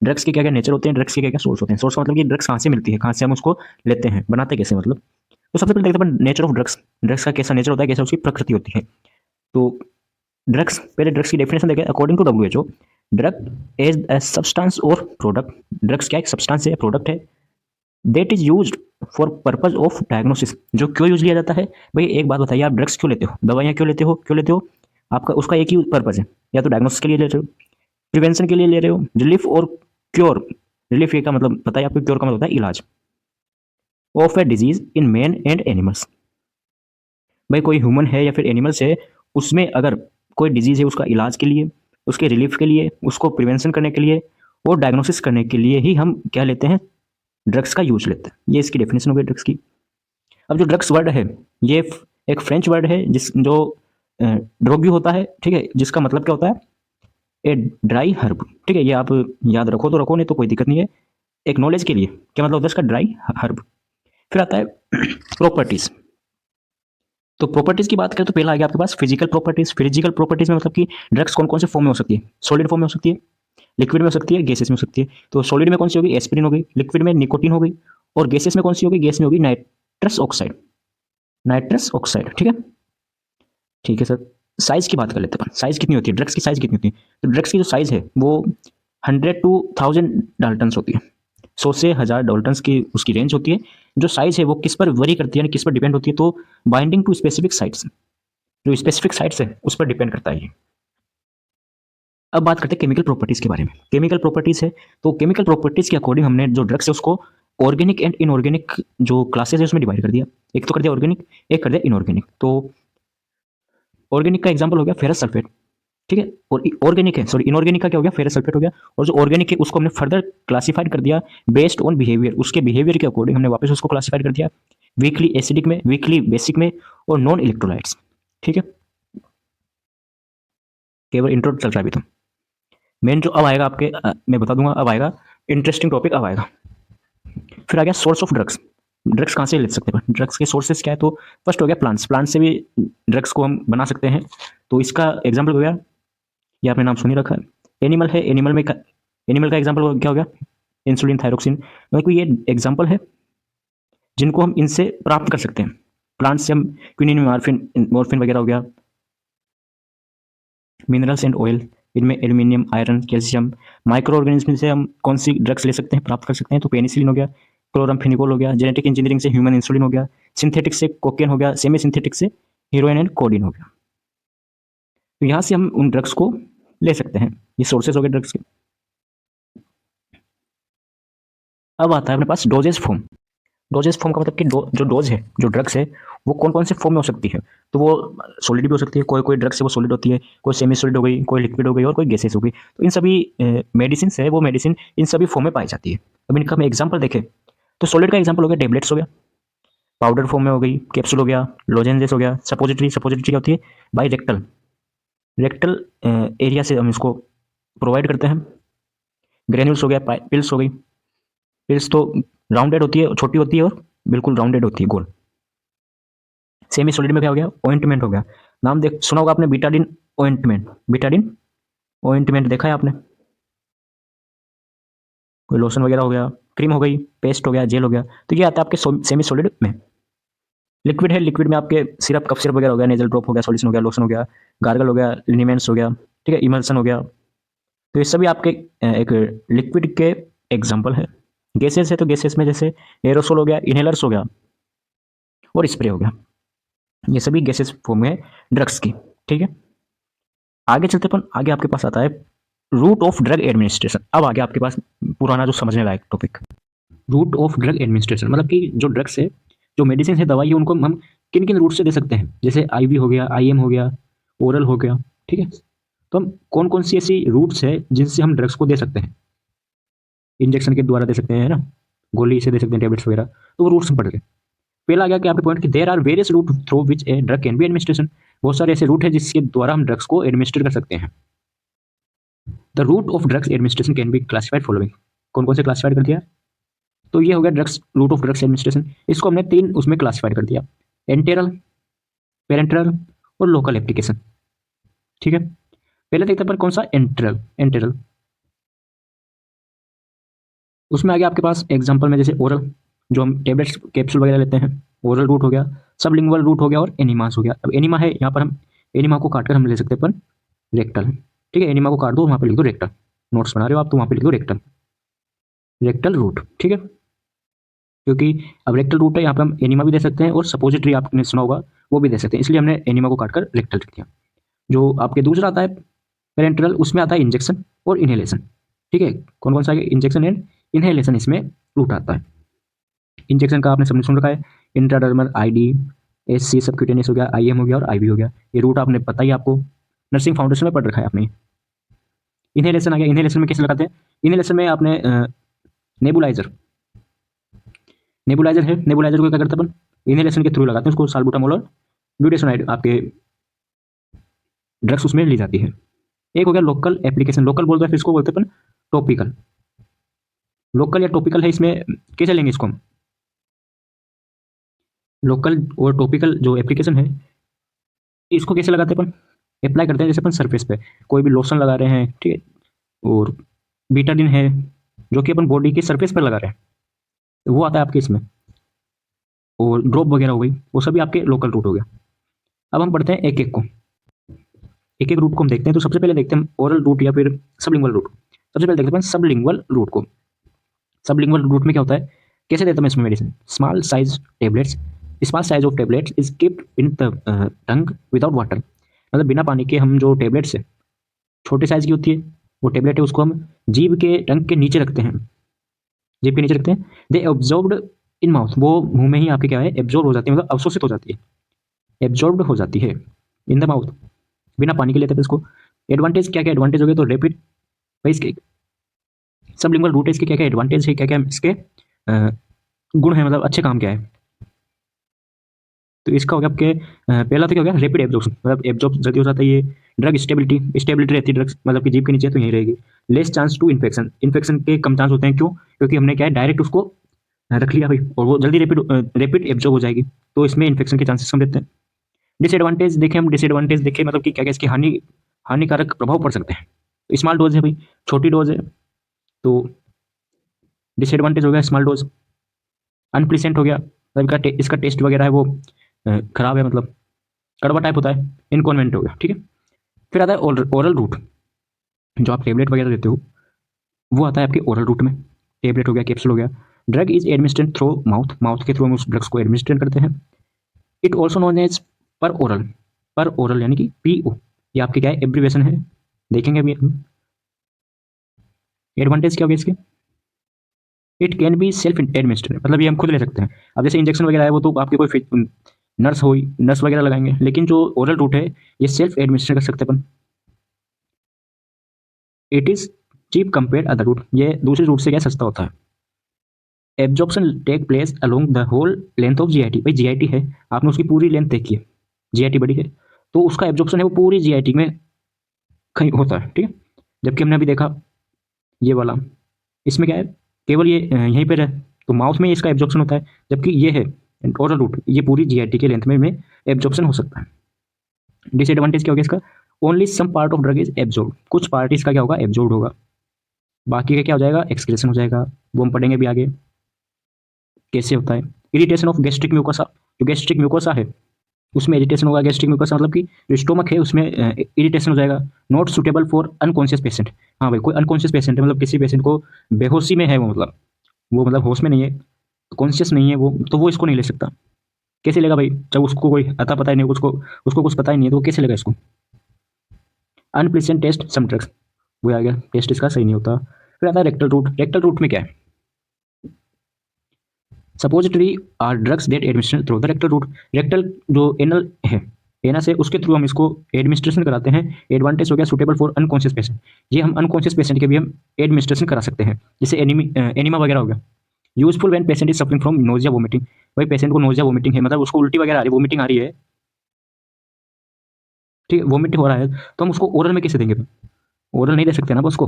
Drugs के क्या क्या नेचर होते हैं, ड्रग्स के क्या क्या सोर्स होते हैं। सोर्स का मतलब कि ड्रग्स कहाँ से मिलती है, कहाँ से हम उसको लेते हैं, बनाते कैसे मतलब। तो सबसे पहले देखते हैं नेचर ऑफ ड्रग्स। ड्रग्स का कैसा नेचर होता है, कैसा उसकी प्रकृति होती है। तो ड्रग्स, पहले ड्रग्स की डेफिनेशन देखें according to WHO. Drug is a substance और प्रोडक्ट। ड्रग्स क्या एक सब्सटेंस है, प्रोडक्ट है, that is used for purpose of diagnosis. जो क्यों यूज लिया जाता है। भाई एक बात बताइए, आप ड्रग्स क्यों लेते हो, दवाइयाँ क्यों लेते हो, क्यों लेते हो। आपका उसका एक ही पर्पज है, या तो डायग्नोसिस के लिए ले रहे हो, प्रिवेंशन के लिए ले रहे हो, रिलीफ और क्योर। रिलीफ का मतलब बताइए आपको, क्योर का मतलब होता है इलाज of a disease in man and animals. भाई कोई ह्यूमन है या फिर एनिमल्स है, उसमें अगर कोई डिजीज है, उसका इलाज के लिए, उसके रिलीफ के लिए, उसको प्रिवेंशन करने के लिए और डायग्नोसिस करने के लिए ही हम क्या लेते हैं, ड्रग्स का यूज लेते हैं। ये इसकी डेफिनेशन हो गई ड्रग्स की। अब जो ड्रग्स वर्ड है, ये एक फ्रेंच वर्ड है जिस जो ड्रोगी होता है, ठीक है, जिसका मतलब क्या होता है, ए ड्राई हर्ब। ठीक है, ये आप याद रखो तो रखो, नहीं तो कोई दिक्कत नहीं है। एक नॉलेज के लिए क्या मतलब होता है इसका, ड्राई हर्ब। फिर आता है प्रॉपर्टीज। तो प्रॉपर्टीज की बात करें तो पहला आ गया आपके पास फिजिकल प्रॉपर्टीज। फिजिकल प्रॉपर्टीज में मतलब कि ड्रग्स कौन कौन से फॉर्म में हो सकती है, सॉलिड फॉर्म में हो सकती है, लिक्विड में हो सकती है, गैसेस में हो सकती है। तो सॉलिड में कौन सी होगी, एस्पिरिन हो गई, लिक्विड में निकोटीन हो गई, और गैसेस में कौन सी होगी, गैस में होगी नाइट्रस ऑक्साइड। नाइट्रस ऑक्साइड, ठीक है। ठीक है सर, साइज की बात कर लेते हैं। साइज कितनी होती है ड्रग्स की, साइज कितनी होती है। तो ड्रग्स की जो साइज है वो 100 to 1000 डाल्टन्स होती है। 100 से 1000 डाल्टन्स की उसकी रेंज होती है। जो साइज है वो किस पर वरी करती है, यानी किस पर डिपेंड होती है, तो बाइंडिंग टू स्पेसिफिक साइट्स। जो स्पेसिफिक साइट्स है उस पर डिपेंड करता है ये। अब बात करते हैं केमिकल प्रॉपर्टीज के बारे में। केमिकल प्रॉपर्टीज है, तो केमिकल प्रॉपर्टीज के अकॉर्डिंग हमने जो ड्रग्स है उसको ऑर्गेनिक एंड इनऑर्गेनिक जो क्लासेस है उसमें डिवाइड कर दिया। एक तो कर दिया ऑर्गेनिक, एक कर दिया इनऑर्गेनिक। तो ऑर्गेनिक का एग्जांपल हो गया फेरस सल्फेट, ठीक है। और ऑर्गेनिक है, सॉरी इनऑर्गेनिक का क्या हो गया, फेरस सल्फेट हो गया। और जो ऑर्गेनिक है उसको हमने फर्दर क्लासिफाइड कर दिया बेस्ड ऑन बिहेवियर। उसके बिहेवियर के अकॉर्डिंग हमने वापस उसको क्लासिफाइड कर दिया, वीकली एसिडिक में, वीकली बेसिक में, और नॉन इलेक्ट्रोलाइट्स। ठीक है, केवल इंट्रो चल रहा है अभी। तो मेन जो अब आएगा आपके मैं बता दूंगा, अब आएगा इंटरेस्टिंग टॉपिक, अब आएगा। फिर आ गया सोर्स ऑफ ड्रग्स। ड्रग्स कहाँ से ले सकते हैं, ड्रग्स के सोर्सेस क्या है। तो फर्स्ट हो गया प्लांट्स। प्लांट से भी ड्रग्स को हम बना सकते हैं। तो इसका एग्जाम्पल हो गया, ये आपने नाम सुनी रखा है, एनिमल है। एनिमल का एग्जाम्पल क्या हो गया, इंसुलिन, थायरोक्सिन। मतलब ये एग्जाम्पल है जिनको हम इनसे प्राप्त कर सकते हैं। प्लांट से हम क्विनिन, मॉर्फिन, मॉर्फिन वगैरह हो गया। मिनरल्स एंड ऑयल, इनमें aluminium, iron, calcium. Micro organism से हम कौन सी ड्रग्स ले सकते हैं, प्राप्त कर सकते हैं, तो पेनिसिलिन हो गया, क्लोरामफेनिकोल हो गया। जेनेटिक इंजीनियरिंग से ह्यूमन इंसुलिन हो गया। सिंथेटिक से कोकेन हो गया। सेमी सिंथेटिक से हीरोइन एंड कोडीन हो गया। तो यहाँ से हम उन ड्रग्स को ले सकते हैं। ये सोर्सेज हो गए ड्रग्स के। अब आता है अपने पास डोजेस फॉर्म। डोजेस फॉर्म का मतलब कि जो डोज है, जो ड्रग्स है, वो कौन कौन से फॉर्म में हो सकती है। तो वो सॉलिड भी हो सकती है, कोई कोई ड्रग्स है वो सॉलिड होती है, कोई सेमी सॉलिड हो गई, कोई लिक्विड हो गई, और कोई गैसेस हो गई। तो इन सभी मेडिसिन है, वो मेडिसिन इन सभी फॉर्म में पाई जाती है। अब इनका हम एग्जाम्पल देखें तो सॉलिड का एग्जाम्पल हो गया टेबलेट्स हो गया, पाउडर फॉर्म में हो गई, कैप्सूल हो गया, लोजेंजेस हो गया, सपोजिटरी। सपोजिटरी क्या होती है, बाई रेक्टल, रेक्टल एरिया से हम इसको प्रोवाइड करते हैं। ग्रेन्यूल्स हो गया, पिल्स हो गई। पिल्स तो राउंडेड होती है, छोटी होती है, और बिल्कुल राउंडेड होती है, गोल। सेमी सॉलिड में क्या हो गया, ऑइंटमेंट हो गया। नाम देख सुना होगा आपने, बीटाडिन ऑइंटमेंट। बीटाडिन ऑइंटमेंट देखा है आपने, कोई लोशन वगैरह हो गया, क्रीम हो गई, पेस्ट हो गया, जेल हो गया। तो ये आता है आपके सेमी सॉलिड में। लिक्विड है, लिक्विड में आपके सिरप, कफ सिरप वगैरह हो गया, नेजल ड्रॉप हो गया, सॉल्यूशन हो गया, लोशन हो गया, गार्गल हो गया, लिनिमेंट्स हो गया, ठीक है, इमल्सन हो गया। तो ये सभी आपके एक लिक्विड के एग्जाम्पल है। गैसेस है, तो गैसेस में जैसे एरोसोल हो गया, इनहेलर्स हो गया, और स्प्रे हो गया। ये सभी गैसेस फॉर्म है ड्रग्स की। ठीक है, आगे चलते अपन, आगे आपके पास आता है रूट ऑफ ड्रग एडमिनिस्ट्रेशन। अब आगे आपके पास पुराना जो समझने लायक topic, route of drug administration. मतलब कि जो ड्रग्स है, जो मेडिसिन है, दवाई है, उनको हम किन किन रूट से दे सकते हैं। जैसे आईवी हो गया, आईएम हो गया, ओरल हो गया, ठीक है। तो हम कौन कौन सी ऐसी रूट्स है जिनसे हम ड्रग्स को दे सकते हैं। इंजेक्शन के द्वारा दे सकते हैं, है ना, गोली से दे सकते हैं, टेबलेट्स वगैरह। तो वो रूट्स हम पढ़ गए। पहला आ गया कि आपके पॉइंट कि there are various route through which a drug can be administration. बहुत सारे ऐसे रूट है जिसके द्वारा हम ड्रग्स को एडमिनिस्टर कर सकते हैं। The route of drugs administration can be classified following. कौन कौन से क्लासिफाइड कर दिया, तो ये हो गया drugs, route of drugs administration. इसको हमने तीन उसमें क्लासिफाइड कर दिया, एंटेरल, पेरेंटरल, और लोकल एप्लीकेशन। ठीक है, पहले देखते हैं पर कौन सा, एंटेरल। एंटेरल उसमें आगे आपके पास एग्जाम्पल में जैसे ओरल, जो हम टेबलेट्स कैप्सूल वगैरह लेते हैं, ओरल रूट हो गया, सबलिंगुअल रूट हो गया और एनिमास हो गया। अब एनिमा है, यहाँ पर हम एनिमा को काट कर हम ले सकते हैं अपन रेक्टल। ठीक है, एनिमा को काट दो, वहाँ पे लिख दो रेक्टल। नोट्स बना रहे हो आप तो वहाँ पे लिख दो रेक्टल, रेक्टल रूट। ठीक है, क्योंकि अब रेक्टल रूट है, यहाँ पे हम एनिमा भी दे सकते हैं और सपोजिटरी आपने सुना होगा वो भी दे सकते हैं, इसलिए हमने एनिमा को काटकर रेक्टल लिख दिया। जो आपके दूसरा आता है पेरेंटरल, उसमें आता है इंजेक्शन और इनहेलेशन। ठीक है, कौन कौन सा है, इंजेक्शन एंड इनहेलेशन इसमें रूट आता है। इंजेक्शन का आपने सबने सुन रखा है, इंट्राडर्मल, आईडी, एससी सबक्यूटेनियस हो गया, आईएम हो गया और आईवी हो गया। ये रूट आपने पता ही, आपको नर्सिंग फाउंडेशन में पढ़ रखा है आपने। इनहेलेशन आ गया, इनहेलेशन में कैसे लगाते हैं, इनहेलेशन में आपने नेबुलाइजर, नेबुलाइजर है, नेबुलाइजर को क्या करते हैं अपन, इनहेलेशन के थ्रू लगाते हैं उसको, साल्बुटामोल और ब्यूटेसोनाइड आपके ड्रग्स उसमें ली जाती है। एक हो गया लोकल एप्लीकेशन, लोकल बोलते हैं, फिर इसको बोलते हैं अपन टॉपिकल। लोकल या टॉपिकल है, इसमें कैसे लेंगे इसको हम, लोकल और टॉपिकल जो एप्लीकेशन है इसको कैसे लगाते हैं अपन, अप्लाई करते हैं जैसे अपन सरफेस पे कोई भी लोशन लगा रहे हैं, ठीक है, और बीटाडिन है जो कि अपन बॉडी के सरफेस पर लगा रहे हैं, तो वो आता है आपके इसमें, और ड्रॉप वगैरह हो गई, वो सभी आपके लोकल रूट हो गया। अब हम पढ़ते हैं एक एक को, एक एक रूट को हम देखते हैं। तो सबसे पहले देखते हैं ओरल रूट या फिर सबलिंगुअल रूट। सबसे पहले देखते हैं सबलिंगुअल रूट को। सबलिंगुअल रूट में क्या होता है, कैसे देता हूँ इसमें medicine, small size tablets, small size of tablets is keeped in the tongue without water. मतलब बिना पानी के हम जो टेबलेट्स है, छोटे साइज की होती है वो टेबलेट है, उसको हम जीभ के टंग के नीचे रखते हैं, जीभ के नीचे रखते हैं। दे एब्जॉर्ब्ड इन माउथ, वो मुंह में ही आपके क्या है एब्जॉर्ब हो जाती है, मतलब अवशोषित हो जाती है, एब्जॉर्ब्ड हो जाती है इन द माउथ, बिना पानी के लेते हैं इसको। एडवांटेज क्या क्या एडवांटेज हो गए, तो रैपिड, भाई इसके सबलिंगुअल रूट है, इसके क्या क्या एडवांटेज है, क्या क्या इसके गुण है, मतलब अच्छे काम क्या है। तो इसका हो गया आपके पहला तो क्या हो गया, रैपिड एब्जॉर्प्शन, मतलब एब्जॉर्ब जल्दी हो जाता है ये। ड्रग स्टेबिलिटी, स्टेबिलिटी रहती है ड्रग्स, मतलब कि जीभ के नीचे तो यही रहेगी। Less chance to infection, infection के कम चांस होते हैं, क्यों, क्योंकि हमने क्या है डायरेक्ट उसको रख लिया भाई, और वो जल्दी रैपिड एब्जॉर्ब हो जाएगी, तो इसमें इन्फेक्शन के चांसेस कम रहते हैं। डिसएडवांटेज देखें हम, डिसएडवांटेज देखें मतलब कि क्या क्या इसके हानिकारक प्रभाव पड़ सकते हैं। स्मॉल डोज है भाई, छोटी डोज है, तो डिसएडवांटेज हो गया स्मॉल डोज। अनप्लीसेंट हो गया, मतलब इसका टेस्ट वगैरह है वो खराब है, मतलब कड़वा टाइप होता है। इनकॉन्वेंट हो गया, ठीक है। फिर आता है ओरल रूट, जो आप टेबलेट वगैरह देते हो वो आता है आपके ओरल रूट में, टेबलेट हो गया, कैप्सूल हो गया। Drug is administered through mouth, mouth के थ्रू हम उस ड्रग्स को एडमिनिस्ट्रेट करते हैं। It also known as per oral, per oral यानी कि पीओ, ये आपके क्या है एब्रीवेशन है, देखेंगे अभी हम। एडवांटेज क्या हो गया इसके, it can be self administered, मतलब ये हम खुद ले सकते हैं। अब जैसे इंजेक्शन वगैरह है वो तो आपके कोई नर्स हुई, नर्स वगैरह लगाएंगे, लेकिन जो ओरल रूट है ये सेल्फ एडमिनिस्ट्रेट कर सकते हैं अपन। It is cheap compare other route, ये दूसरे रूट से क्या सस्ता होता है। Absorption take place along the whole length of GIT, भाई जीआईटी है, आपने उसकी पूरी लेंथ देखी है, जीआईटी बड़ी है, तो उसका एब्जॉर्प्शन है वो पूरी जीआईटी में कहीं होता है, ठीक है। जबकि हमने अभी देखा ये वाला, इसमें क्या है केवल ये यहीं पर है, तो माउथ में इसका एब्जॉर्प्शन होता है, जबकि ये है ओरल रूट, ये पूरी जीआईटी के लेंथ में एब्जॉर्प्शन हो सकता है। डिसएडवांटेज क्या हो गया इसका, only some part of drug is absorb, कुछ पार्ट इसका क्या होगा एब्जॉर्ब होगा, बाकी का क्या हो जाएगा एक्सक्रेशन हो जाएगा, वो हम पढ़ेंगे भी आगे कैसे होता है। इरिटेशन ऑफ गैस्ट्रिक म्यूकोसा, जो गैस्ट्रिक म्यूकोसा है उसमें इरिटेशन होगा, गैस्ट्रिक म्यूकोसा मतलब कि जो स्टोमक है उसमें इरिटेशन हो जाएगा। Not suitable for unconscious patient, हाँ भाई कोई अनकॉन्शियस पेशेंट है, मतलब किसी पेशेंट को बेहोशी में है वो मतलब होश में नहीं है, कॉन्शियस नहीं है वो, तो वो इसको नहीं ले सकता। कैसे लेगा भाई, जब उसको कोई अता पता ही नहीं, उसको कुछ पता ही नहीं है, तो वो कैसे लेगा इसको। अनप्लीसेंट टेस्ट सम ड्रग्स, वो आ गया, टेस्ट इसका सही नहीं होता। फिर आता है रेक्टल रूट, रेक्टल रूट में क्या है, suppository are drugs that administration through the rectal route, rectal जो एनल है, एनस है, उसके थ्रू हम इसको एडमिनिस्ट्रेशन कराते हैं। एडवांटेज हो गया सुटेबल फॉर अनकॉन्शियस पेशेंट, ये हम अनकॉन्शियस पेशेंट के भी हम एडमिनिस्ट्रेशन करा सकते हैं, जैसे एनिमा वगैरह हो गया। Useful when patient is suffering from nausea vomiting, भाई पेशेंट को नोजिया वोमिटिंग है, मतलब उसको उल्टी वगैरह आ रही है, वोमिटिंग आ रही है, ठीक है, वोमिटिंग हो रहा है, तो हम उसको ओरल में कैसे देंगे, ओरल नहीं दे सकते ना उसको,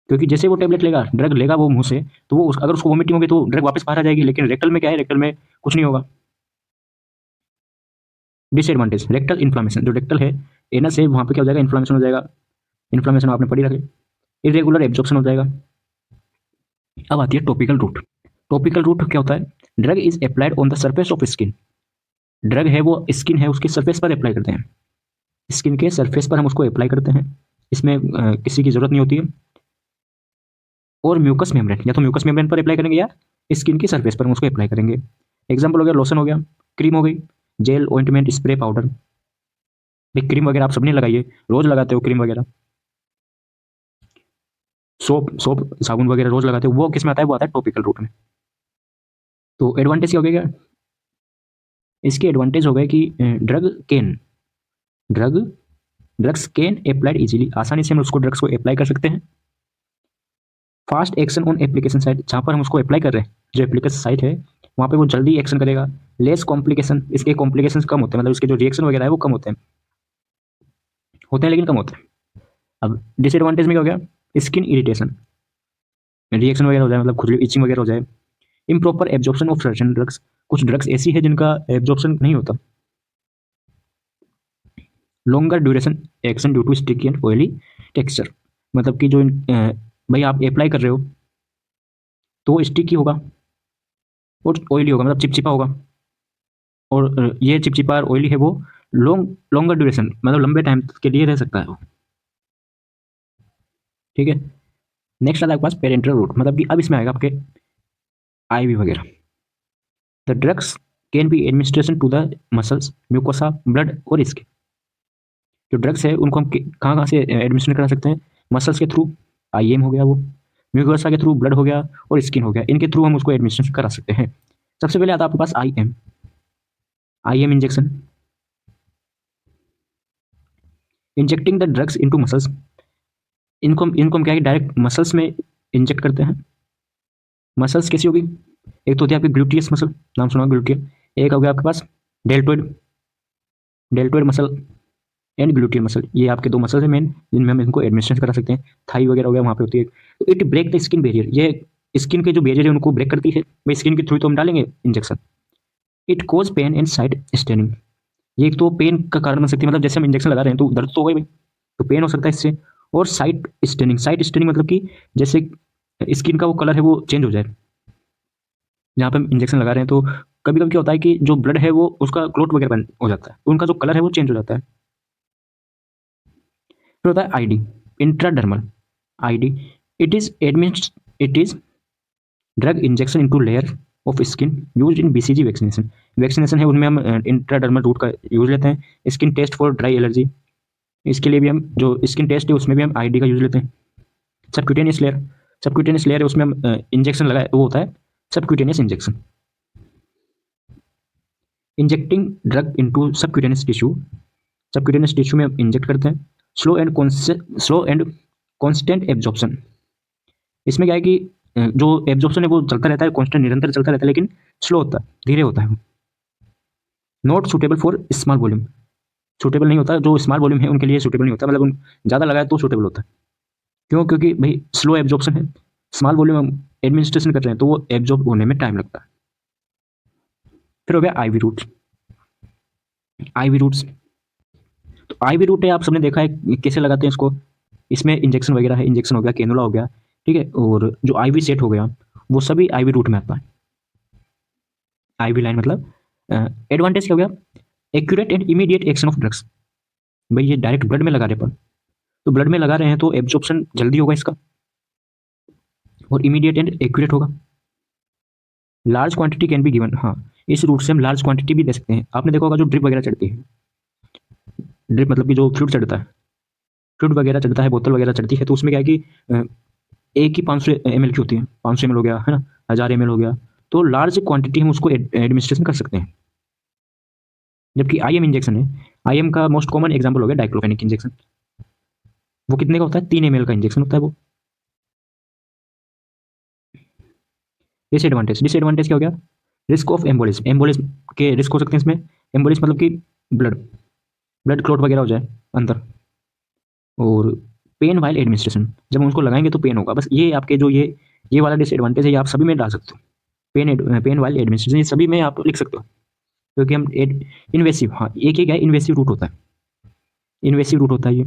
क्योंकि जैसे वो टेबलेट लेगा, ड्रग लेगा वो मुंह से, तो वो अगर उसको वोमिटिंग होगी तो ड्रग वापस बाहर आ जाएगी, लेकिन रेक्टल में क्या है, रेक्टल में कुछ नहीं होगा। डिसएडवांटेज रेक्टल इन्फ्लामेशन, जो रेक्टल है एनस है वहाँ पे क्या हो जाएगा इन्फ्लामेशन हो जाएगा, इन्फ्लामेशन आपने पढ़ी रखे। इरेगुलर एब्जॉर्प्शन हो जाएगा, अब आती है टॉपिकल रूट। टॉपिकल रूट क्या होता है? Drug is applied on the surface of skin. Drug है वो स्किन है उसकी सरफेस पर अप्लाई करते हैं, स्किन के सरफेस पर हम उसको अप्लाई करते हैं, इसमें किसी की जरूरत नहीं होती है। और म्यूकस मेम्ब्रेन, या तो म्यूकस मेम्ब्रेन पर अप्लाई करेंगे या स्किन की सरफेस पर हम उसको अप्लाई करेंगे। एग्जाम्पल हो गया लोशन हो गया, क्रीम हो गई, जेल, ऑइंटमेंट, स्प्रे, पाउडर। भाई क्रीम वगैरह आप सबने लगाई है, रोज लगाते हो क्रीम वगैरह, सोप सोप साबुन वगैरह रोज लगाते हो, वो किस में आता है? वो आता है टॉपिकल रूट में। तो एडवांटेज क्या हो गया? इसके एडवांटेज हो गए कि drug drugs can applied easily, आसानी से हम उसको ड्रग्स को अप्लाई कर सकते हैं। Fast action on application site, जहाँ पर हम उसको अप्लाई कर रहे हैं, जो एप्लीकेशन साइट है वहाँ पे वो जल्दी एक्शन करेगा। लेस कॉम्प्लिकेशन, इसके कॉम्प्लिकेशन कम होते हैं, मतलब इसके जो रिएक्शन वगैरह है वो कम होते हैं लेकिन कम होते हैं। अब डिसएडवांटेज में क्या हो गया? स्किन इरिटेशन, रिएक्शन वगैरह हो जाए, मतलब खुजली, इचिंग वगैरह हो जाए। Improper absorption of certain drugs, कुछ ड्रग्स ऐसी है जिनका एब्जॉर्प्शन नहीं होता। Longer duration action due to sticky and oily texture, मतलब कि जो भाई आप अप्लाई कर रहे हो तो वो स्टिकी होगा और ऑयली होगा, मतलब चिपचिपा होगा। और ये चिपचिपा और ऑयली है वो लॉन्गर ड्यूरेशन, मतलब लंबे टाइम के लिए रह सकता है वो। ठीक है। नेक्स्ट आता है आपके पास पेरेंटल रूट, मतलब कि अब इसमें आएगा आपके आईवी वगैरह। The drugs can be administration to the muscles, mucosa, blood और स्किन। जो ड्रग्स है उनको हम कहाँ कहाँ से एडमिनिस्ट्रेशन करा सकते हैं? मसल्स के थ्रू, आईएम हो गया वो, म्यूकोसा के थ्रू, ब्लड हो गया और स्किन हो गया, इनके थ्रू हम उसको एडमिनिस्ट्रेशन करा सकते हैं। सबसे पहले आता है आपके पास IM, IM injection, injecting the drugs into muscles. इनको हम क्या है, डायरेक्ट मसल्स में इंजेक्ट करते हैं। मसल्स कैसी होगी? एक तो होती है आपकी ग्लूटियस मसल, नाम सुना ग्लूटियल। एक हो गया आपके पास deltoid, deltoid muscle and gluteal muscle, ये आपके दो मसल है मेन जिनमें हम इनको एडमिनिस्ट्रेट करा सकते हैं। थाई वगैरह हो गया वहाँ पे होती है। तो it break the skin barrier, ये स्किन के जो बैरियर है उनको ब्रेक करती है, भाई स्किन के थ्रू तो हम डालेंगे injection. It cause pain and side staining, ये एक तो पेन का कारण बन सकती है, मतलब जैसे हम इंजेक्शन लगा रहे हैं तो दर्द तो होगा ही भाई, तो पेन हो सकता है इससे। और साइड स्टेनिंग मतलब कि जैसे स्किन का वो कलर है वो चेंज हो जाए, जहाँ पे हम इंजेक्शन लगा रहे हैं तो कभी कभी क्या होता है कि जो ब्लड है वो उसका क्लोट वगैरह बन हो जाता है, तो उनका जो कलर है वो चेंज हो जाता है। फिर होता है ID, intradermal ID, it is drug injection into layer of skin used in BCG vaccination. Vaccination है उनमें हम इंट्राडर्मल रूट का यूज लेते हैं। Skin test for dry allergy, इसके लिए भी हम जो स्किन टेस्ट है उसमें भी हम आईडी का यूज लेते हैं। सबक्यूटेनियस लेयर, सबक्यूटेनियस लेयर है उसमें हम इंजेक्शन लगाए, वो होता है subcutaneous injection. Injecting drug into subcutaneous tissue, subcutaneous tissue में हम इंजेक्ट करते हैं। स्लो एंड कॉन्स्टेंट एब्जॉर्प्शन, इसमें क्या है कि जो एब्जॉर्प्शन है वो चलता रहता है, कॉन्स्टेंट निरंतर चलता रहता है, लेकिन स्लो होता है, धीरे होता है। Not suitable for small volume, suitable नहीं होता, जो स्मॉल वॉल्यूम है उनके लिए सुटेबल नहीं होता, मतलब उन ज़्यादा लगाए तो सुटेबल होता है। क्यों? क्योंकि भाई स्लो एब्जॉर्प्शन है, स्मॉल वॉल्यूम हम एडमिनिस्ट्रेशन कर रहे हैं तो वो एब्जॉर्ब होने में टाइम लगता है। फिर हो गया आईवी रूट्स, आईवी रूट्स, तो आईवी रूट है आप सबने देखा है कैसे लगाते हैं इसको, इसमें इंजेक्शन वगैरह है, इंजेक्शन हो गया, कैनुला हो गया, ठीक है, और जो आईवी सेट हो गया वो सभी आईवी रूट में आता है। आईवी लाइन मतलब एडवांटेज क्या हो गया? Accurate and immediate action of drugs, भाई ये डायरेक्ट ब्लड में लगा रहे हैं, तो ब्लड में लगा रहे हैं तो एब्जॉर्प्शन जल्दी होगा इसका, और इमीडिएट एंड एक्यूरेट होगा। Large quantity can be given, हाँ इस रूट से हम लार्ज क्वांटिटी भी दे सकते हैं। आपने देखा होगा जो ड्रिप वगैरह चढ़ती है, ड्रिप मतलब कि जो फ्लूइड चढ़ता है, फ्लूइड वगैरह चढ़ता है, बोतल वगैरह चढ़ती है, तो उसमें क्या है कि एक ही 500 ml की होती है, 500 ml हो गया है ना, 1000 ml हो गया, तो लार्ज क्वांटिटी हम उसको एडमिनिस्ट्रेशन कर सकते हैं। जबकि आईएम इंजेक्शन है, आईएम का मोस्ट कॉमन एग्जाम्पल हो गया डाइक्लोफेनिक इंजेक्शन, वो कितने का होता है? 3 ml का इंजेक्शन होता है वो। डिसएडवांटेज क्या हो गया? रिस्क ऑफ एम्बोलिज्म, एम्बोलिज्म के रिस्क हो सकते हैं इसमें। एम्बोलिज्म मतलब कि ब्लड ब्लड क्लॉट वगैरह हो जाए अंदर। और पेन वाइल एडमिनिस्ट्रेशन, जब हम उसको लगाएंगे तो पेन होगा, बस ये आपके जो ये वाला डिसएडवांटेज है, ये आप सभी में डाल सकते हो। पेन वाइल एडमिनिस्ट्रेशन ये सभी में आप लिख सकते हो, क्योंकि हम इन्वेसिव, हाँ एक ही क्या है, इन्वेसिव रूट होता है, इन्वेसिव रूट होता है ये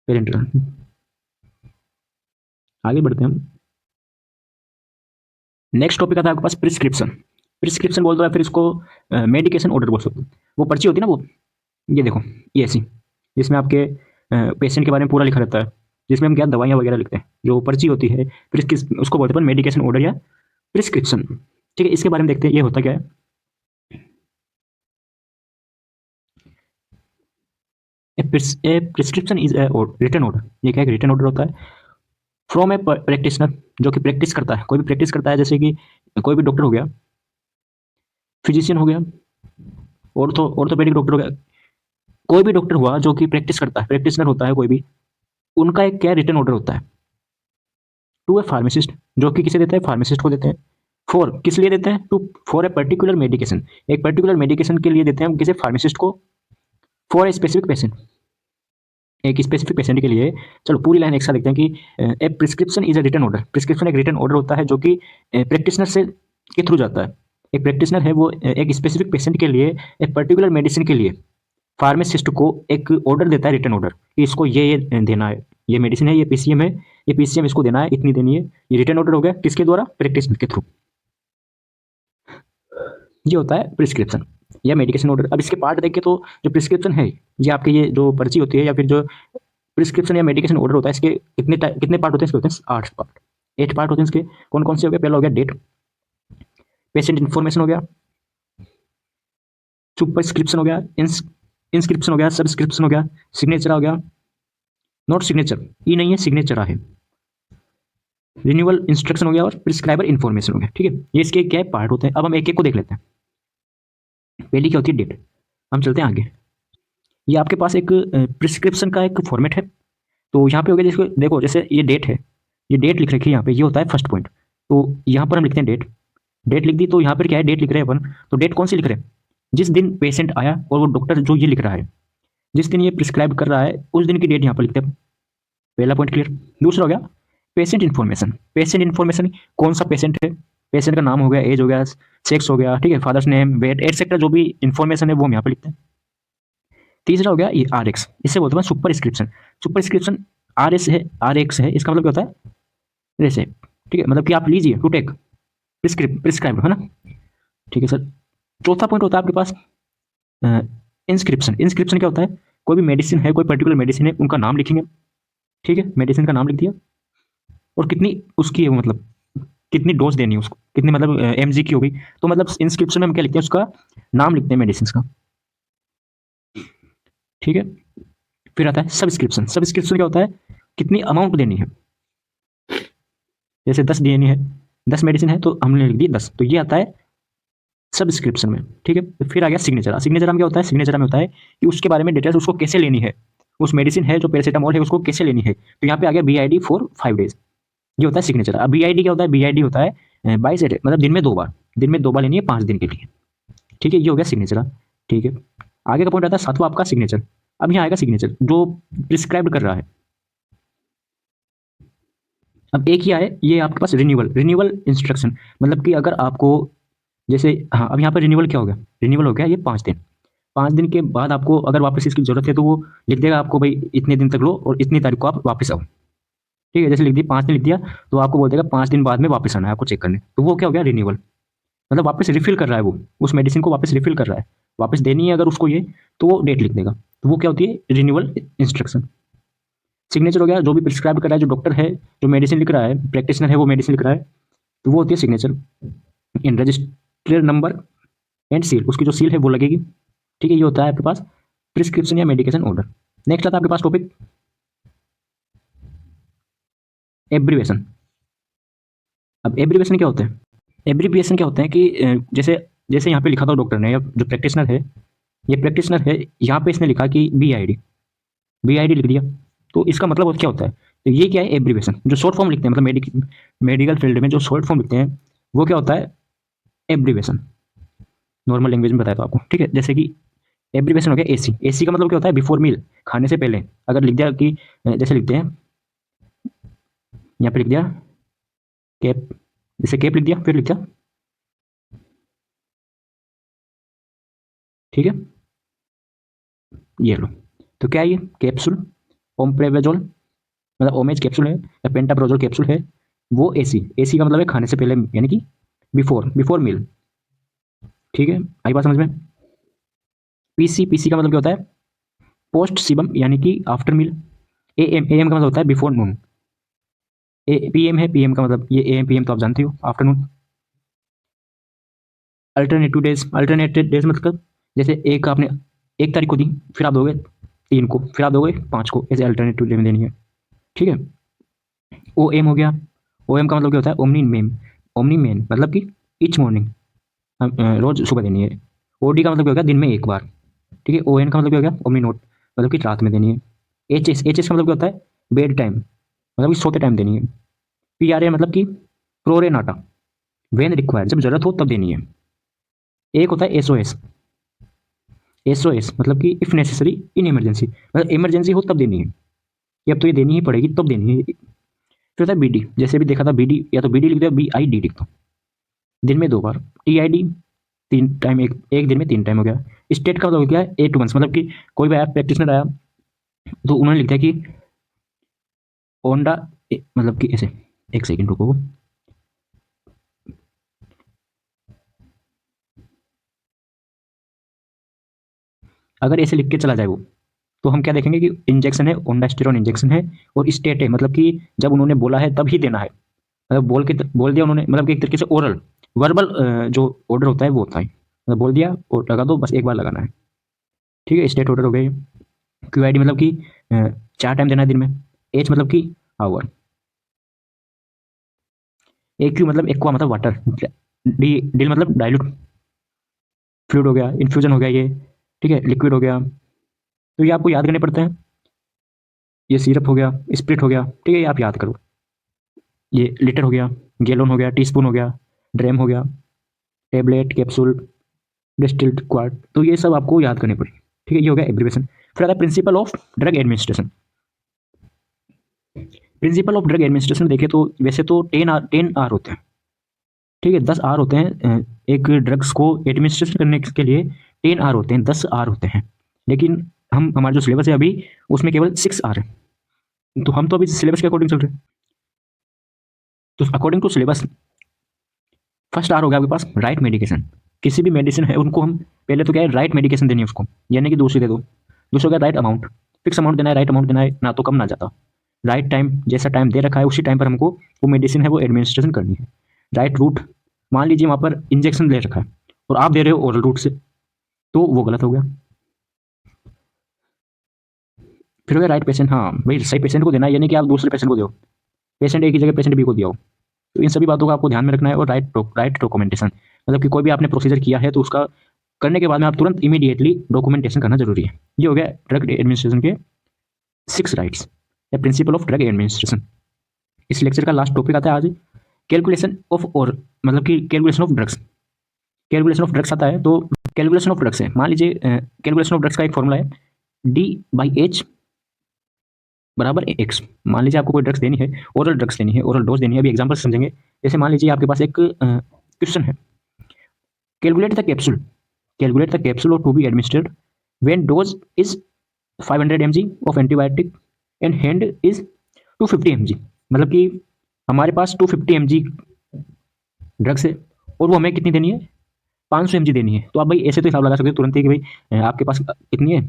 पेरेंटल। आगे बढ़ते हैं हम। नेक्स्ट टॉपिक आता है आपके पास प्रिस्क्रिप्शन। प्रिस्क्रिप्शन बोल दो या फिर इसको मेडिकेशन ऑर्डर बोल सकते हो। वो पर्ची होती है ना, वो ये देखो, ये ऐसी, जिसमें आपके पेशेंट के बारे में पूरा लिखा रहता है, जिसमें हम क्या दवाइयाँ वगैरह लिखते हैं, जो पर्ची होती है, उसको बोलते हैं मेडिकेशन ऑर्डर या प्रिस्क्रिप्शन। ठीक है, इसके बारे में देखते हैं ये होता क्या है। A prescription is a written order. ये क्या है, रिटन ऑर्डर होता है फ्रॉम ए प्रैक्टिशनर, जो कि प्रैक्टिस करता है, कोई भी प्रैक्टिस करता है, जैसे कि कोई भी डॉक्टर हो गया, फिजिशियन हो गया, ऑर्थोपेडिक डॉक्टर हो गया, कोई भी डॉक्टर हुआ जो कि प्रैक्टिस करता है, प्रैक्टिशनर होता है कोई भी, उनका एक क्या रिटन ऑर्डर होता है टू ए फार्मासिस्ट, जो कि किसे देते हैं, फार्मासिस्ट को देते हैं। फॉर किस लिए देते हैं, to for a particular medication, एक पर्टिकुलर मेडिकेशन के लिए देते हैं हम किसे, फार्मासिस्ट को। फॉर ए स्पेसिफिक पेशेंट, एक स्पेसिफिक पेशेंट के लिए। चलो पूरी लाइन एक साथ देखते हैं कि a prescription is a written order. Prescription एक रिटन ऑर्डर होता है जो कि प्रैक्टिशनर से के थ्रू जाता है। एक प्रैक्टिशनर है, वो एक स्पेसिफिक पेशेंट के लिए, एक पर्टिकुलर मेडिसिन के लिए फार्मासिस्ट को एक ऑर्डर देता है, रिटन ऑर्डर, कि इसको ये देना है, ये मेडिसिन है, ये पीसीएम है, ये पीसीएम इसको देना है, इतनी देनी है। ये रिटन ऑर्डर हो गया, किसके द्वारा, प्रैक्टिशनर के थ्रू। ये होता है प्रिस्क्रिप्शन या मेडिकेशन ऑर्डर। अब इसके पार्ट देखें तो जो प्रिस्क्रिप्शन है, ये आपके ये जो पर्ची होती है या फिर जो प्रिस्क्रिप्शन या मेडिकेशन ऑर्डर होता है, इसके कितने पार्ट होते हैं, इसके होते हैं 8 पार्ट, 8 पार्ट होते हैं इसके। कौन कौन से हो गए, पहला हो गया डेट, पेशेंट इन्फॉर्मेशन हो गया, सुपरस्क्रिप्शन हो गया, इंस्क्रिप्शन हो गया, सबस्क्रिप्शन हो गया, सिग्नेचर हो गया, नॉट सिग्नेचर, ई नहीं है, सिग्नेचर है, रिन्यूअल इंस्ट्रक्शन हो गया, और प्रिस्क्राइबर इन्फॉर्मेशन हो गया। ठीक है, ये इसके क्या पार्ट होते हैं। अब हम एक एक को देख लेते हैं। पहली क्या होती है, डेट। हम चलते हैं आगे। ये आपके पास एक प्रिस्क्रिप्शन का एक फॉर्मेट है। तो यहाँ पे हो गया, जिसको देखो, जैसे ये डेट है, ये डेट लिख रखी है यहाँ पे, ये होता है फर्स्ट पॉइंट। तो यहाँ पर हम लिखते हैं डेट, डेट लिख दी, तो यहाँ पर क्या है, डेट लिख रहे हैं अपन। तो डेट कौन सी लिख रहे हैं, जिस दिन पेशेंट आया, और वो डॉक्टर जो ये लिख रहा है, जिस दिन ये प्रिस्क्राइब कर रहा है, उस दिन की डेट यहाँ पर लिखते हैं। पहला पॉइंट क्लियर। दूसरा हो गया पेशेंट इन्फॉर्मेशन। पेशेंट इन्फॉर्मेशन, कौन सा पेशेंट है, पेशेंट का नाम हो गया, एज हो गया, सेक्स हो गया, ठीक है, फादर्स नेम, वेट, एटसेट्रा, जो भी इन्फॉर्मेशन है वो हम यहाँ पे लिखते हैं। तीसरा हो गया ये आर एक्स, इससे बोलते हैं सुपर स्क्रिप्शन। सुपर स्क्रिप्शन आर एस है, आर एक्स है, इसका मतलब क्या होता है, रेसिप। ठीक है, मतलब कि आप लीजिए, टू टेक, प्रिस्क्राइब है ना। ठीक है सर। चौथा पॉइंट होता है आपके पास इंस्क्रिप्शन। इंस्क्रिप्शन क्या होता है, कोई भी मेडिसिन है, कोई पर्टिकुलर मेडिसिन है, उनका नाम लिखेंगे। ठीक है, मेडिसिन का नाम लिख दिया, और कितनी उसकी है, वो मतलब कितनी डोज देनी है उसको, कितनी मतलब एमजी की होगी। तो मतलब इंस्क्रिप्शन में हम क्या लिखते हैं, उसका नाम लिखते हैं मेडिसिन का। ठीक है, फिर आता है सब्सक्रिप्शन। सब्सक्रिप्शन क्या होता है, कितनी अमाउंट देनी है, जैसे 10 देनी है, 10 मेडिसिन है, तो हमने लिख दी 10, तो ये आता है सब्सक्रिप्शन में। ठीक है, फिर आ गया सिग्नेचर। सिग्नेचर में क्या होता है, सिग्नेचर में होता है कि उसके बारे में डिटेल्स, उसको कैसे लेनी है, उस मेडिसिन है जो पैरासीटामोल है, उसको कैसे लेनी है। तो यहाँ पे आ गया BID फॉर 5 डेज, ये होता है सिग्नेचर। अब BID क्या होता है, BID होता है 22 मतलब दिन में 2 बार, दिन में 2 बार लेनी है 5 दिन के लिए। ठीक है, ये हो गया सिग्नेचर। ठीक है, आगे का पॉइंट आता है सातवां आपका सिग्नेचर। अब यहाँ आएगा सिग्नेचर जो प्रिस्क्राइब कर रहा है। अब एक ही आए, ये आपके पास रिन्यूअल, रिन्यूअल इंस्ट्रक्शन, मतलब कि अगर आपको जैसे, हाँ, अब यहाँ पर रिन्यूअल क्या हो गया, रिन्यूअल हो गया ये 5 दिन। 5 दिन के बाद आपको अगर वापस इसकी जरूरत है, तो वो लिख देगा आपको, भाई इतने दिन तक लो और इतनी तारीख को आप वापस आओ। ठीक है, जैसे लिख दिया 5 दिन लिख दिया, तो आपको बोल देगा 5 दिन बाद में वापस आना है आपको चेक करने। तो वो क्या हो गया, रिन्यूअल, मतलब वापस रिफिल कर रहा है, वो उस मेडिसिन को वापस रिफिल कर रहा है, वापस देनी है अगर उसको ये, तो वो डेट लिख देगा। तो वो क्या होती है, रिन्यूअल इंस्ट्रक्शन। सिग्नेचर हो गया, जो भी प्रिस्क्राइब कर रहा है, जो डॉक्टर है, जो मेडिसिन लिख रहा है, प्रैक्टिशनर है, वो मेडिसिन लिख रहा है, तो वो होती है signature. In register number and seal, उसकी जो सील है वो लगेगी। ठीक है, ये होता है आपके पास प्रिस्क्रिप्शन या मेडिकेशन ऑर्डर। नेक्स्ट आता है आपके पास टॉपिक एब्रीवेशन। अब एब्रीवेशन क्या होते हैं, एब्रीविएशन क्या होते हैं कि जैसे जैसे यहाँ पे लिखा था डॉक्टर ने, या जो प्रैक्टिशनर है, ये प्रैक्टिशनर है, यहाँ पे इसने लिखा कि BID लिख दिया। तो इसका मतलब क्या होता है, तो ये क्या है, एब्रीविएशन। जो शॉर्ट फॉर्म लिखते हैं, मतलब मेडिकल फील्ड में जो शॉर्ट फॉर्म लिखते हैं, वो क्या होता है, एब्रीविएशन। नॉर्मल लैंग्वेज में बताया तो आपको। ठीक है, जैसे कि एब्रीविएशन हो गया AC। AC का मतलब क्या होता है, बिफोर मील, खाने से पहले। अगर लिख दिया कि जैसे लिखते हैं, यहाँ पे लिख दिया कैप, जैसे कैप लिख दिया, फिर लिख दिया, ठीक है, ये लो। तो क्या है ये, कैप्सूल ओम्प्रेवेजोल, मतलब ओमेज कैप्सूल है, या पेंटाप्रोजोल कैप्सूल है, वो AC। AC का मतलब है खाने से पहले, यानी कि बिफोर बिफोर मील, ठीक है, आई बात समझ में। पीसी, पीसी का मतलब क्या होता है, पोस्ट शिवम यानी कि आफ्टर मील। एएम, एएम का मतलब होता है बिफोर नून। ए पीएम है, पीएम का मतलब ये एएम पीएम तो आप जानते हो, आफ्टरनून। अल्टरनेटिव डेज, अल्टरनेटेड डेज मतलब जैसे एक आपने 1 तारीख को दी, फिर आप दोगे 3 को, फिर आप दोगे 5 को, ऐसे अल्टरनेटिव डे में देनी है, ठीक है। ओ एम हो गया, ओ एम का मतलब क्या होता है, ओमनी मेम, ओमनी मेन मतलब कि ईच मॉर्निंग, रोज सुबह देनी है। ओ डी का मतलब क्या हो गया, दिन में एक बार, ठीक है। ओ एन का मतलब क्या हो गया, ओमनी नोट, मतलब कि रात में देनी है। एच एस, एच एस का मतलब क्या होता है, बेड टाइम, मतलब कि सोते टाइम देनी है। पी आर ए मतलब कि प्रोरे नाटा, वेन रिक्वायर्ड, जब जरूरत हो तब देनी है। एक होता है S O S, S O S मतलब कि इफ नेसेसरी इन इमरजेंसी, मतलब इमरजेंसी हो तब देनी है, कि अब तो ये देनी ही पड़ेगी तब देनी है। फिर होता है बी डी, जैसे भी देखा था बी डी, या तो बी डी लिख दो, बी आई डी लिख दो, दिन में 2 बार। टी आई डी 3 टाइम, एक एक दिन में 3 टाइम हो गया। स्टेट का मतलब हो गया ए टू मंथ्स, मतलब कि कोई भी आया प्रैक्टिशनर आया तो उन्होंने लिख दिया कि ओंडा, मतलब कि ऐसे, एक सेकंड रुको, अगर ऐसे लिख के चला जाए वो, तो हम क्या देखेंगे कि इंजेक्शन है, ओंडास्टेरॉन इंजेक्शन है, और स्टेट है मतलब कि जब उन्होंने बोला है तब ही देना है, मतलब बोल दिया उन्होंने, मतलब कि एक तरीके से ओरल, वर्बल जो ऑर्डर होता है वो होता है, मतलब बोल दिया और लगा दो, बस एक बार लगाना है, ठीक है। स्टेट ऑर्डर हो गए। क्यू आई डी मतलब कि 4 टाइम देना है दिन में। एच मतलब कि आवर। ए क्यू मतलब एक्वा मतलब वाटर। डी डिल मतलब डाइल्यूट फ्लूइड हो गया, इन्फ्यूजन हो गया ये, ठीक है, लिक्विड हो गया। तो ये आपको याद करने पड़ते हैं। ये सिरप हो गया, स्प्रिट हो गया, ठीक है, ये आप याद करो। ये लीटर हो गया, गैलोन हो गया, टीस्पून हो गया, ड्रेम हो गया, टेबलेट, कैप्सूल, डिस्टिल्ड क्वार्ट, तो ये सब आपको याद करने पड़ेंगे, ठीक है। ये हो गया एब्रीवेशन। फिर आता है principle of drug administration. Principle of drug administration देखें तो वैसे तो 10 आर होते हैं, ठीक है, 10 आर होते हैं। एक ड्रग्स को एडमिनिस्ट्रेशन करने के लिए 10 आर होते हैं, 10 आर होते हैं। लेकिन हम, हमारा जो सिलेबस है अभी, उसमें केवल 6 आर है। तो हम तो अभी सिलेबस के अकॉर्डिंग चल रहे हैं। तो according to syllabus, first R हो गया आपके पास राइट मेडिकेशन। किसी भी मेडिसिन है उनको हम पहले तो क्या है, राइट मेडिकेशन देनी है उसको, यानी कि दूसरी दे दो। दूसरा हो गया राइट अमाउंट, फिक्स अमाउंट देना है, राइट अमाउंट देना है, ना तो कम ना ज़्यादा। राइट टाइम, जैसा टाइम दे रखा है उसी टाइम पर हमको वो मेडिसिन है वो एडमिनिस्ट्रेशन करनी है। राइट रूट, मान लीजिए वहाँ पर इंजेक्शन ले रखा है और आप दे रहे हो ओरल रूट से, तो वो गलत हो गया। फिर हो गया राइट पेशेंट, हाँ भाई सही पेशेंट को देना है, यानी कि आप दूसरे पेशेंट को दो। पेशेंट ए की जगह पेशेंट बी को दिया हो, तो इन सभी बातों का आपको ध्यान में रखना है। और राइट डॉक्यूमेंटेशन, मतलब कि कोई भी आपने प्रोसीजर किया है तो उसका करने के बाद में आप तुरंत इमीडिएटली डॉक्यूमेंटेशन करना जरूरी है। ये हो गया ड्रग एडमिनिस्ट्रेशन के 6 राइट्स, या प्रिंसिपल ऑफ ड्रग एडमिनिस्ट्रेशन। इस लेक्चर का लास्ट टॉपिक आता है आज कैलकुलेशन ऑफ, और मतलब कि calculation of drugs. Calculation of drugs आता है तो कैलकुलेशन ऑफ ड्रग्स है, मान लीजिए कैलकुलेशन ऑफ ड्रग्स का एक फॉर्मूला है, D/H बराबर एक्स। मान लीजिए आपको कोई ड्रग्स देनी है, ओरल ड्रग्स देनी है, ओरल डोज देनी है, अभी एग्जाम्पल से समझेंगे। जैसे मान लीजिए आपके पास एक क्वेश्चन है, calculate the capsule, calculate the capsule और to be administered when dose is 500 mg of antibiotic and hand is 250 mg, मतलब कि हमारे पास 250 mg ड्रग्स है और वो हमें कितनी देनी है, 500 mg देनी है। तो आप भाई ऐसे तो हिसाब लगा सकते हो तुरंत ही कि भाई आपके पास कितनी है,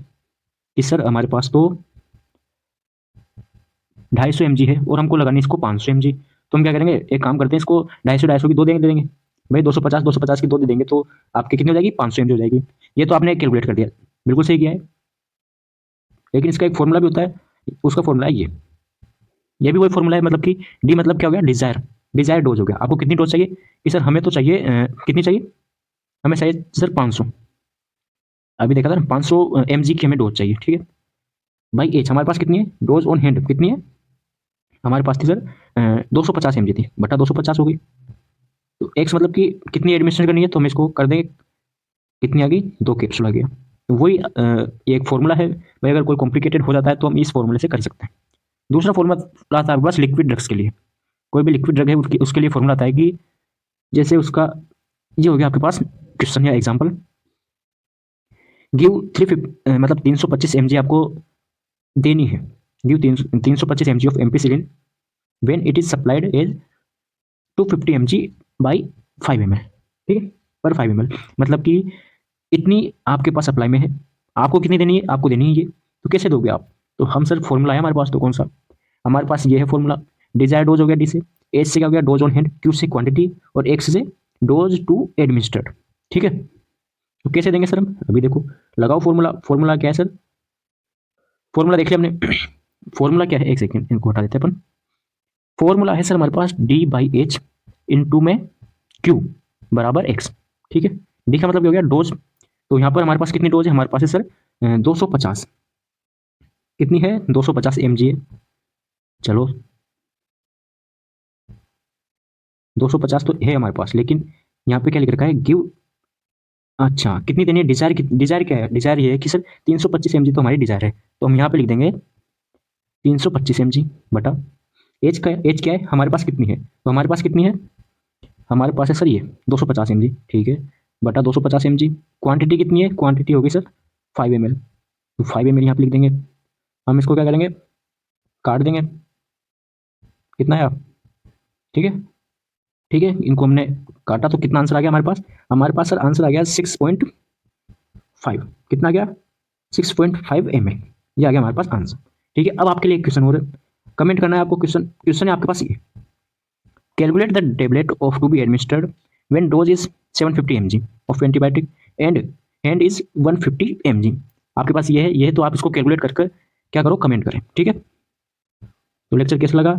कि सर हमारे पास तो 250 mg है और हमको लगानी है इसको 500 mg। तो हम क्या करेंगे, एक काम करते हैं, इसको 250 की दो देंगे भाई, 250 की दो दे देंगे, तो आपकी कितनी हो जाएगी, 500 mg हो जाएगी। ये तो आपने कैलकुलेट कर दिया, बिल्कुल सही किया है। लेकिन इसका एक फॉर्मूला भी होता है, उसका फॉर्मूला है ये भी वही फॉर्मूला है, मतलब कि डी मतलब क्या हो गया, डिजायर, डिजायर डोज हो गया। आपको कितनी डोज चाहिए, कि सर हमें तो चाहिए कितनी चाहिए, हमें चाहिए सर 500। अभी देखा था ना, 500 mg की हमें डोज चाहिए, ठीक है। भाई एच हमारे पास कितनी है, डोज ऑन हैंड कितनी है, हमारे पास थी सर 250 mg थी, बटा 250 हो गई। तो एक्स मतलब कि कितनी एडमिशन करनी है, तो हम इसको कर देंगे, कितनी आ गई, 2 कैप्सूल आ गया। तो वही ये एक फॉर्मूला है भाई, अगर कोई कॉम्प्लिकेटेड हो जाता है तो हम इस फॉर्मूले से कर सकते हैं। दूसरा फॉर्मूला आता है आपके पास लिक्विड ड्रग्स के लिए। कोई भी लिक्विड ड्रग है उसके लिए फॉर्मूला आता है कि जैसे उसका, ये हो गया आपके पास क्वेश्चन या एग्जाम्पल, गिव 350 मतलब 325 mg आपको देनी है। Give 325 mg of ampicillin when it is supplied as 250 mg by 5 ml, ठीक है, पर 5 ml, मतलब कि इतनी आपके पास सप्लाई में है, आपको कितनी देनी है, आपको देनी है ये, तो कैसे दोगे आप? तो हम सर फॉर्मूला है हमारे पास, तो कौन सा, हमारे पास ये है फॉर्मूला, डिजायर डोज हो गया डी से, एच से क्या हो गया डोज ऑन हैंड, क्यू से क्वांटिटी, और एक्स से डोज टू एडमिनिस्टर्ड, ठीक है। तो कैसे देंगे सर हम, अभी देखो, लगाओ फॉर्मूला, फॉर्मूला क्या है सर, फॉर्मूला देख लिया हमने फॉर्मूला क्या है, एक सेकेंड इनको हटा देते हैं अपन, फॉर्मूला है सर हमारे पास डी बाई एच इंटू में क्यू बराबर एक्स, ठीक है। डी का मतलब क्या हो गया डोज, तो यहाँ पर हमारे पास कितनी डोज है, हमारे पास है सर 250, कितनी है 250 mg है, चलो 250 तो है हमारे पास, लेकिन यहाँ पे क्या लिख रखा है गिव, अच्छा कितनी देनी है, डिजायर, डिजायर क्या है, डिजायर ये है कि सर 325 mg तो हमारी डिजायर है, तो हम यहाँ पे लिख देंगे 325 mg बटा एज का, एज क्या है हमारे पास कितनी है, तो हमारे पास कितनी है, हमारे पास है सर ये 250 mg, ठीक है, बटा 250 mg, क्वांटिटी कितनी है, क्वांटिटी होगी सर 5 ml, तो 5 ml यहाँ पे लिख देंगे, हम इसको क्या करेंगे, काट देंगे, कितना है, ठीक है, ठीक है, इनको हमने काटा तो कितना आंसर आ गया हमारे पास सर आंसर आ गया 6.5, कितना आ गया 6.5 ml, ये आ गया हमारे पास आंसर, ठीक है। अब आपके लिए एक क्वेश्चन और कमेंट करना है आपको, क्वेश्चन क्वेश्चन है आपके पास ये, calculate the tablet of to be administered when dose is 750 mg of antibiotic and hand is 150 mg, आपके पास ये है, तो आप इसको कैलकुलेट कर क्या करो, कमेंट करें, ठीक है। तो लेक्चर कैसा लगा,